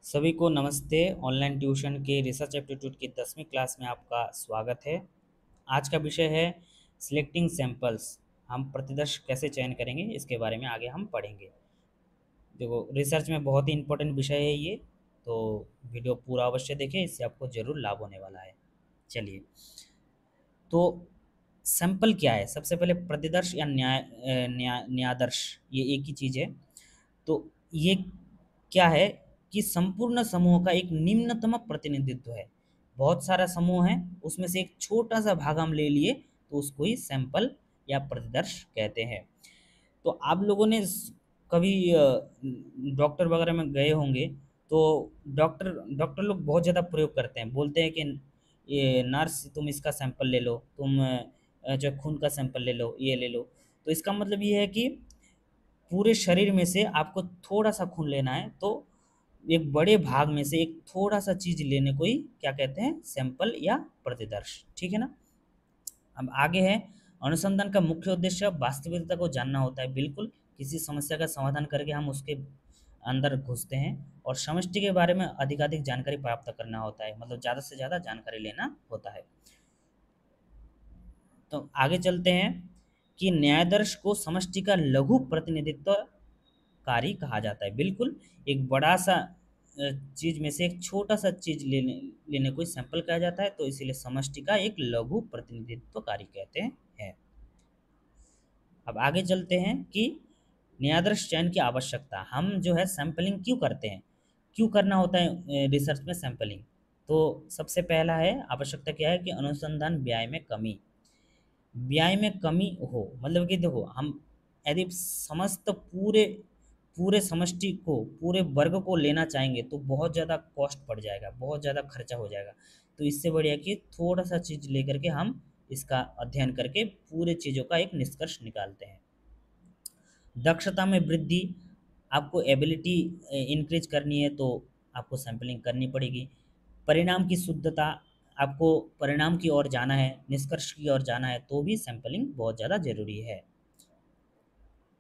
सभी को नमस्ते। ऑनलाइन ट्यूशन के रिसर्च एप्टीट्यूड की 10वीं क्लास में आपका स्वागत है। आज का विषय है सिलेक्टिंग सैंपल्स। हम प्रतिदर्श कैसे चयन करेंगे इसके बारे में आगे हम पढ़ेंगे। देखो, रिसर्च में बहुत ही इंपॉर्टेंट विषय है ये, तो वीडियो पूरा अवश्य देखें, इससे आपको ज़रूर लाभ होने वाला है। चलिए, तो सैंपल क्या है? सबसे पहले प्रतिदर्श या न्यायादर्श, ये एक ही चीज़ है। तो ये क्या है कि संपूर्ण समूह का एक निम्नतम प्रतिनिधित्व है। बहुत सारा समूह है, उसमें से एक छोटा सा भाग हम ले लिए तो उसको ही सैंपल या प्रतिदर्श कहते हैं। तो आप लोगों ने कभी डॉक्टर वगैरह में गए होंगे, तो डॉक्टर डॉक्टर लोग बहुत ज़्यादा प्रयोग करते हैं। बोलते हैं कि ये नर्स, तुम इसका सैंपल ले लो, तुम जो खून का सैंपल ले लो, ये ले लो। तो इसका मतलब ये है कि पूरे शरीर में से आपको थोड़ा सा खून लेना है, तो एक बड़े भाग में से एक थोड़ा सा चीज लेने को ही क्या कहते हैं? सैंपल या प्रतिदर्श। ठीक है ना? अब आगे है, अनुसंधान का मुख्य उद्देश्य वास्तविकता को जानना होता है। बिल्कुल, किसी समस्या का समाधान करके हम उसके अंदर घुसते हैं और समष्टि के बारे में अधिकाधिक जानकारी प्राप्त करना होता है, मतलब ज़्यादा से ज़्यादा जानकारी लेना होता है। तो आगे चलते हैं कि न्यायादर्श को समष्टि का लघु प्रतिनिधित्व कारी कहा जाता है। बिल्कुल, एक बड़ा सा चीज में से एक छोटा सा चीज लेने लेने को सैंपल कहा जाता है, तो इसीलिए समष्टि का एक लघु प्रतिनिधित्व कारी कहते हैं। अब आगे चलते हैं कि न्यायादर्श चयन की आवश्यकता। हम जो है सैंपलिंग क्यों करते हैं, क्यों करना होता है रिसर्च में सैंपलिंग? तो सबसे पहला है, आवश्यकता क्या है कि अनुसंधान व्यय में कमी। व्यय में कमी हो मतलब कि देखो, हम यदि समस्त पूरे पूरे समष्टि को, पूरे वर्ग को लेना चाहेंगे तो बहुत ज़्यादा कॉस्ट पड़ जाएगा, बहुत ज़्यादा खर्चा हो जाएगा। तो इससे बढ़िया कि थोड़ा सा चीज़ लेकर के हम इसका अध्ययन करके पूरे चीज़ों का एक निष्कर्ष निकालते हैं। दक्षता में वृद्धि, आपको एबिलिटी इंक्रीज करनी है तो आपको सैंपलिंग करनी पड़ेगी। परिणाम की शुद्धता, आपको परिणाम की ओर जाना है, निष्कर्ष की ओर जाना है, तो भी सैंपलिंग बहुत ज़्यादा जरूरी है।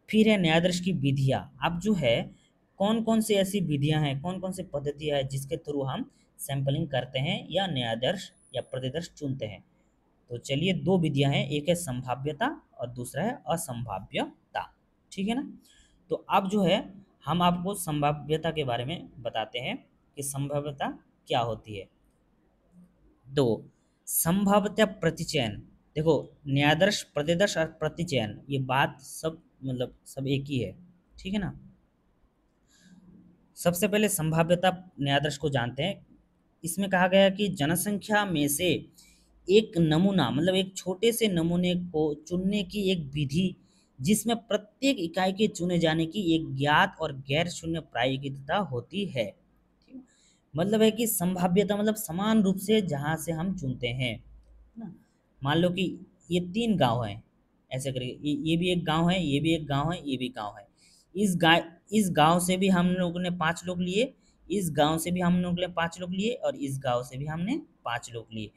फिर है न्यायाधीश की विधियाँ। अब जो है, कौन कौन सी ऐसी विधियाँ हैं, कौन कौन सी पद्धतियाँ हैं जिसके थ्रू हम सैंपलिंग करते हैं या न्यायाधीश या प्रतिदर्श चुनते हैं? तो चलिए, दो विधियाँ हैं, एक है संभाव्यता और दूसरा है असंभाव्यता। ठीक है ना? तो अब जो है, हम आपको संभाव्यता के बारे में बताते हैं कि संभाव्यता क्या होती है। तो संभाव्यता प्रतिचयन, देखो, न्यायाधीश, प्रतिदर्श और प्रतिचयन, ये बात सब मतलब सब एक ही है। ठीक है ना? सबसे पहले संभाव्यता न्यायाधीश को जानते हैं। इसमें कहा गया कि जनसंख्या में से एक नमूना, मतलब एक छोटे से नमूने को चुनने की एक विधि, जिसमें प्रत्येक इकाई के चुने जाने की एक ज्ञात और गैर शून्य प्रायिकता होती है। ठीक है? मतलब है कि संभाव्यता मतलब समान रूप से जहाँ से हम चुनते हैं, है ना? मान लो कि ये 3 गाँव हैं, ऐसे करके ये भी एक गाँव है, ये भी एक गाँव है, ये भी गाँव है। इस गाँव से भी हम लोगों ने 5 लोग लिए, इस गाँव से भी हम लोग ने 5 लोग लिए और इस गाँव से भी हमने 5 लोग लिए।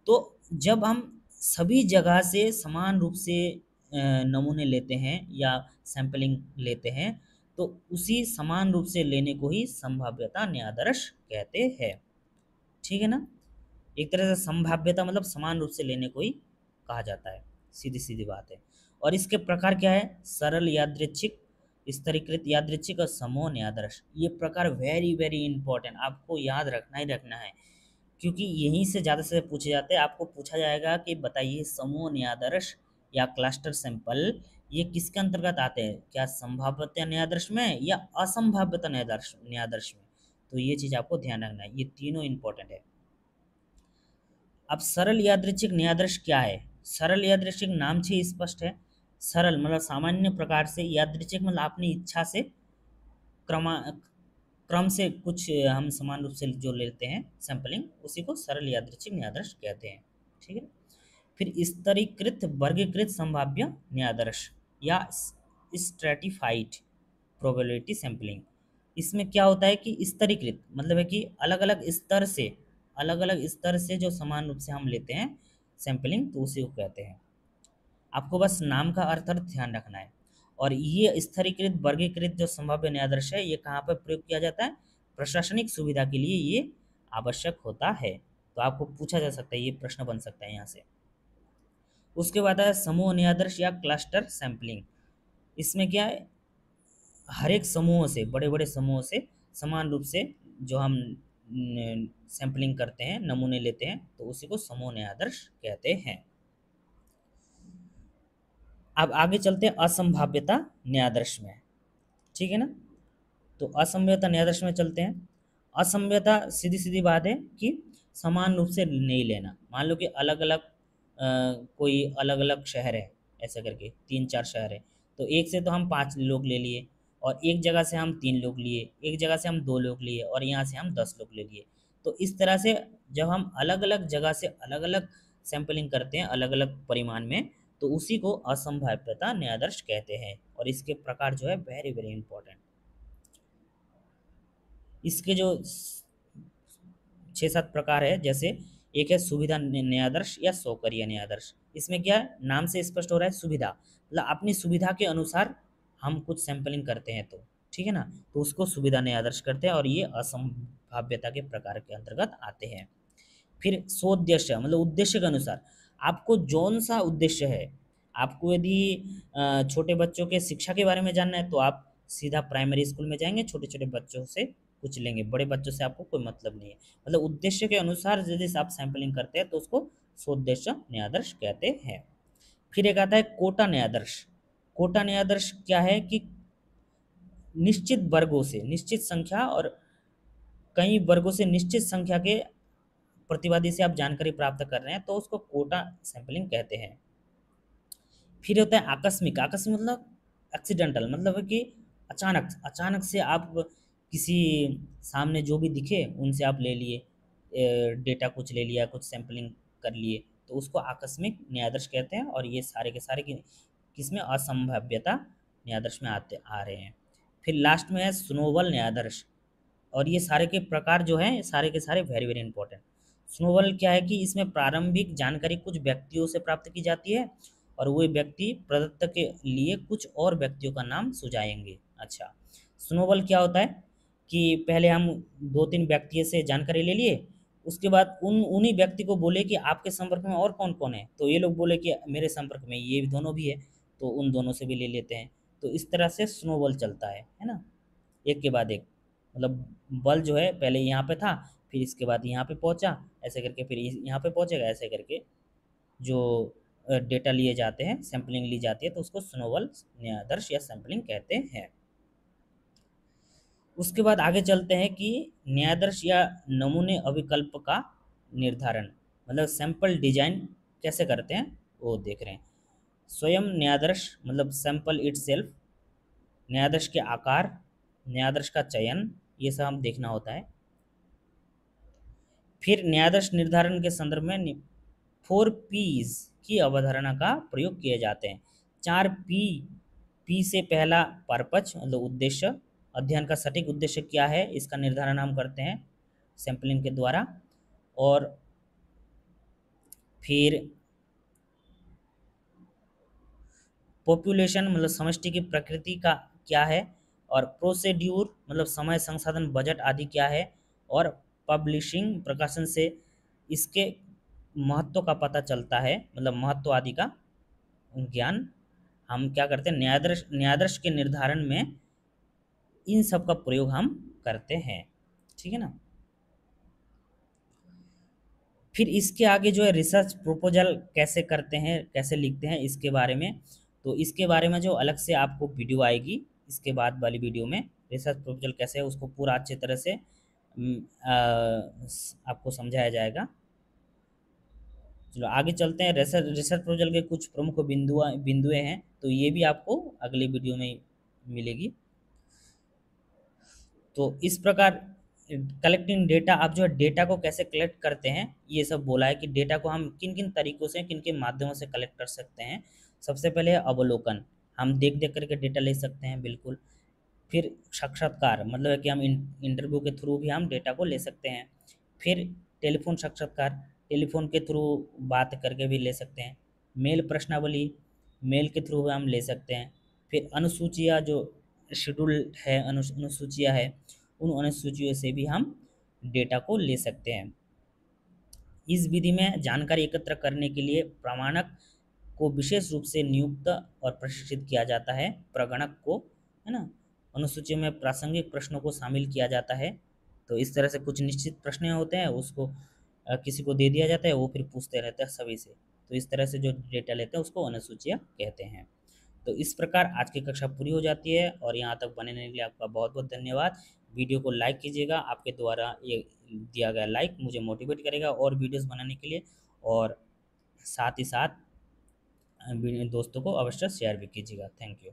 तो जब हम सभी जगह से समान रूप से नमूने लेते हैं या सैंपलिंग लेते हैं, तो उसी समान रूप से लेने को ही संभाव्यता न्यायाधीश कहते हैं। ठीक है ना? एक तरह से संभाव्यता मतलब समान रूप से लेने को ही कहा जाता है, सीधी सीधी बात है। और इसके प्रकार क्या है? सरल यादृच्छिक, स्तरीकृत यादृच्छिक और समूह न्यायाधीश। ये प्रकार वेरी वेरी इंपॉर्टेंट, आपको याद रखना ही रखना है, क्योंकि यहीं से ज़्यादा से पूछे जाते हैं। आपको पूछा जाएगा कि बताइए, समूह न्यायाधीश या क्लस्टर सैंपल ये किसके अंतर्गत आते हैं? क्या संभाव्यता न्यायाधीश में या असंभाव्यता न्यायाधीश में? तो ये चीज़ आपको ध्यान रखना है, ये तीनों इंपॉर्टेंट है। अब सरल यादृच्छिक न्यायाधीश क्या है? सरल यादृच्छिक नाम से ही स्पष्ट है। सरल मतलब सामान्य प्रकार से, यादृच्छिक मतलब अपनी इच्छा से, क्रमा क्रम से कुछ हम समान रूप से जो लेते हैं सैंपलिंग, उसी को सरल यादृच्छिक न्यायाधीश कहते हैं। ठीक है? फिर स्तरीकृत वर्गीकृत संभाव्य न्यायाधीश या स्ट्रेटिफाइड प्रोबेबिलिटी सैंपलिंग। इसमें क्या होता है कि स्तरीकृत मतलब है कि अलग अलग स्तर से जो समान रूप से हम लेते हैं सैंपलिंग, तो उसी को कहते हैं। आपको बस नाम का अर्थ ध्यान रखना है। और ये स्तरीकृत वर्गीकृत जो संभाव्य न्यायाधीश है, ये कहाँ पर प्रयोग किया जाता है? प्रशासनिक सुविधा के लिए ये आवश्यक होता है। तो आपको पूछा जा सकता है, ये प्रश्न बन सकता है यहाँ से। उसके बाद है समूह निरादर्श या क्लस्टर सैंपलिंग। इसमें क्या है, हर एक समूहों से, बड़े बड़े समूहों से समान रूप से जो हम सैंपलिंग करते हैं, नमूने लेते हैं, तो उसी को समूह निरादर्श कहते हैं। अब आगे चलते हैं असंभाव्यता न्यायादर्श में, ठीक है ना। तो असंभाव्यता न्यायादर्श में चलते हैं। असंभाव्यता सीधी सीधी बात है कि समान रूप से नहीं लेना। मान लो कि अलग अलग कोई अलग अलग शहर है, ऐसा करके 3-4 शहर है, तो एक से तो हम 5 लोग ले लिए, और एक जगह से हम 3 लोग लिए, एक जगह से हम 2 लोग लिए, और यहाँ से हम 10 लोग ले लिए। तो इस तरह से जब हम अलग अलग जगह से अलग अलग सैंपलिंग करते हैं अलग अलग परिमाण में, तो उसी को असंभाव्यता न्यायादर्श कहते हैं। और इसके प्रकार जो है वेरी वेरी इंपॉर्टेंट। इसके जो 6-7 प्रकार है, जैसे एक है सुविधा न्यायादर्श या सौकर्य न्यायादर्श। इसमें क्या है, नाम से स्पष्ट हो रहा है, सुविधा मतलब अपनी सुविधा के अनुसार हम कुछ सैंपलिंग करते हैं, तो ठीक है ना, तो उसको सुविधा न्यायादर्श करते हैं, और ये असंभाव्यता के प्रकार के अंतर्गत आते हैं। फिर सोद्देश्य मतलब उद्देश्य के अनुसार, आपको जौन सा उद्देश्य है, आपको यदि छोटे बच्चों के शिक्षा के बारे में जानना है, तो आप सीधा प्राइमरी स्कूल में जाएंगे, छोटे छोटे बच्चों से कुछ लेंगे, बड़े बच्चों से आपको कोई मतलब नहीं है। मतलब उद्देश्य के अनुसार यदि आप सैंपलिंग करते हैं, तो उसको सोद्देश्य न्यायादर्श कहते हैं। फिर एक आता है कोटा न्यायादर्श। कोटा न्यायादर्श क्या है कि निश्चित वर्गों से निश्चित संख्या और कई वर्गों से निश्चित संख्या के प्रतिवादी से आप जानकारी प्राप्त कर रहे हैं, तो उसको कोटा सैंपलिंग कहते हैं। फिर होता है आकस्मिक। आकस्मिक मतलब एक्सीडेंटल, मतलब है कि अचानक अचानक से आप किसी सामने जो भी दिखे उनसे आप ले लिए, डेटा कुछ ले लिया, कुछ सैंपलिंग कर लिए, तो उसको आकस्मिक न्यायादर्श कहते हैं। और ये सारे के सारे किसमें, असंभाव्यता न्यायादर्श में आते आ रहे हैं। फिर लास्ट में है स्नोबॉल न्यायादर्श। और ये सारे के प्रकार जो हैं, सारे के सारे वेरी वेरी इंपॉर्टेंट। स्नोबॉल क्या है कि इसमें प्रारंभिक जानकारी कुछ व्यक्तियों से प्राप्त की जाती है, और वो व्यक्ति प्रदत्त के लिए कुछ और व्यक्तियों का नाम सुझाएंगे। अच्छा, स्नोबॉल क्या होता है कि पहले हम 2-3 व्यक्ति से जानकारी ले लिए, उसके बाद उन्हीं व्यक्ति को बोले कि आपके संपर्क में और कौन कौन है, तो ये लोग बोले कि मेरे संपर्क में ये दोनों भी है, तो उन दोनों से भी ले लेते हैं। तो इस तरह से स्नोबॉल चलता है ना, एक के बाद एक। मतलब बल जो है पहले यहाँ पे था, फिर इसके बाद यहाँ पे पहुँचा, ऐसे करके फिर यहाँ पे पहुँचेगा, ऐसे करके जो डेटा लिए जाते हैं, सैंपलिंग ली जाती है, तो उसको स्नोबॉल न्यायादर्श या सैंपलिंग कहते हैं। उसके बाद आगे चलते हैं कि न्यायादर्श या नमूने अभिकल्प का निर्धारण, मतलब सैंपल डिजाइन कैसे करते हैं वो देख रहे हैं। स्वयं न्यायादर्श मतलब सैंपल इटसेल्फ, न्यायादर्श के आकार, न्यायादर्श का चयन, ये सब हम देखना होता है। फिर न्यायादर्श निर्धारण के संदर्भ में 4 P's की अवधारणा का प्रयोग किए जाते हैं। 4 P। पी से पहला पर्पज मतलब उद्देश्य, अध्ययन का सटीक उद्देश्य क्या है, इसका निर्धारण हम करते हैं सैंपलिंग के द्वारा। और फिर पॉपुलेशन मतलब समष्टि की प्रकृति का क्या है, और प्रोसीड्यूर मतलब समय, संसाधन, बजट आदि क्या है, और पब्लिशिंग प्रकाशन से इसके महत्व का पता चलता है, मतलब महत्व आदि का ज्ञान हम क्या करते हैं, न्यायादर्श न्यायादर्श के निर्धारण में इन सब का प्रयोग हम करते हैं, ठीक है ना। फिर इसके आगे जो है रिसर्च प्रपोजल कैसे करते हैं, कैसे लिखते हैं, इसके बारे में, तो इसके बारे में जो अलग से आपको वीडियो आएगी इसके बाद वाली वीडियो में, रिसर्च प्रपोजल कैसे है उसको पूरा अच्छी तरह से आपको समझाया जाएगा। चलो आगे चलते हैं। रिसर्च रिसर्च प्रपोजल के कुछ प्रमुख बिंदुएं हैं, तो ये भी आपको अगली वीडियो में मिलेगी। तो इस प्रकार कलेक्टिंग डेटा, आप जो है डेटा को कैसे कलेक्ट करते हैं ये सब बोला है कि डेटा को हम किन किन तरीकों से, किन किन माध्यमों से कलेक्ट कर सकते हैं। सबसे पहले है अवलोकन, हम देख देख करके डेटा ले सकते हैं, बिल्कुल। फिर साक्षात्कार मतलब है कि हम इंटरव्यू के थ्रू भी हम डेटा को ले सकते हैं। फिर टेलीफोन साक्षात्कार, टेलीफोन के थ्रू बात करके भी ले सकते हैं। मेल प्रश्नावली, मेल के थ्रू हम ले सकते हैं। फिर अनुसूचियाँ जो शेड्यूल है, अनुसूचियाँ है, उन अनुसूचियों से भी हम डेटा को ले सकते हैं। इस विधि में जानकारी एकत्र करने के लिए प्रमाणक को विशेष रूप से नियुक्त और प्रशिक्षित किया जाता है। प्रगणक को, है ना, अनुसूची में प्रासंगिक प्रश्नों को शामिल किया जाता है। तो इस तरह से कुछ निश्चित प्रश्न होते हैं, उसको किसी को दे दिया जाता है, वो फिर पूछते रहते हैं सभी से। तो इस तरह से जो डेटा लेते हैं उसको अनुसूचियाँ कहते हैं। तो इस प्रकार आज की कक्षा पूरी हो जाती है, और यहाँ तक बने रहने के लिए आपका बहुत बहुत धन्यवाद। वीडियो को लाइक कीजिएगा, आपके द्वारा ये दिया गया लाइक मुझे मोटिवेट करेगा और वीडियोस बनाने के लिए। और साथ ही साथ दोस्तों को अवश्य शेयर भी कीजिएगा। Thank you.